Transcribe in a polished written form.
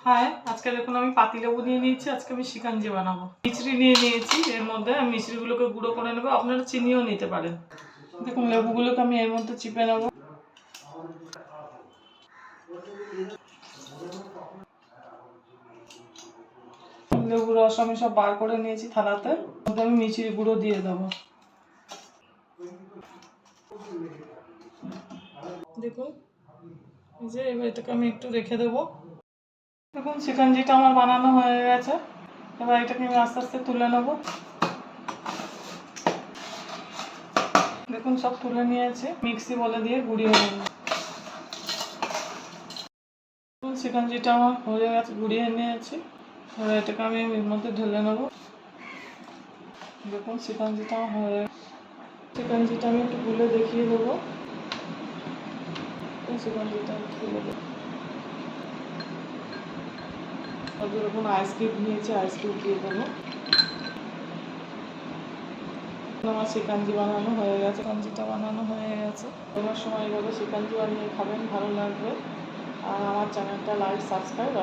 High, আজকে দেখুন আমি পাতিলেবু নিয়ে নিয়েছি। আজকে আমি শিকাঞ্জি বানাবো। মিছরি নিয়ে নিয়েছি, এর মধ্যে আমি মিছরিগুলোকে গুঁড়ো করে নেবো। আপনারা চিনিও নিতে পারেন। দেখুন লেবুগুলোকে আমি এর মধ্যে চিপে নেব। লেবু রস আমি সব বার করে নিয়েছি থালাতে। আমি মিছরি গুঁড়ো দিয়ে দেবো। দেখুন এই যে এবার এটাকে আমি একটু রেখে দেবো। দেখুন শিকাঞ্জিটা আমার বানানো হয়ে গেছে। এবার এটাকে আমি আস্তে আস্তে তুলে নেব। দেখুন সব তুলে নিয়েছি, মিক্সি বলে দিয়ে গুঁড়িয়ে নেব। শিকাঞ্জিটা আমার হয়ে গেছে, গুঁড়িয়ে নিয়েছি। এবার এটাকে আমি এর মধ্যে ঢেলে নেব। দেখুন শিকাঞ্জিটা আমার হয়ে গেছে। শিকাঞ্জিটা আমি একটু গুলে দেখিয়ে দেবো। শিকাঞ্জিটা খুলে দেবো। দেখুন আইস কিউব নিয়েছি, আইস কিউব দিয়ে দেবো। আমার শিকাঞ্জি বানানো হয়ে গেছে। শিকাঞ্জিটা বানানো হয়ে গেছে। তোমার সময় এভাবে শিকাঞ্জি বানিয়ে খাবেন, ভালো লাগবে। আর আমার চ্যানেলটা লাইক, সাবস্ক্রাইব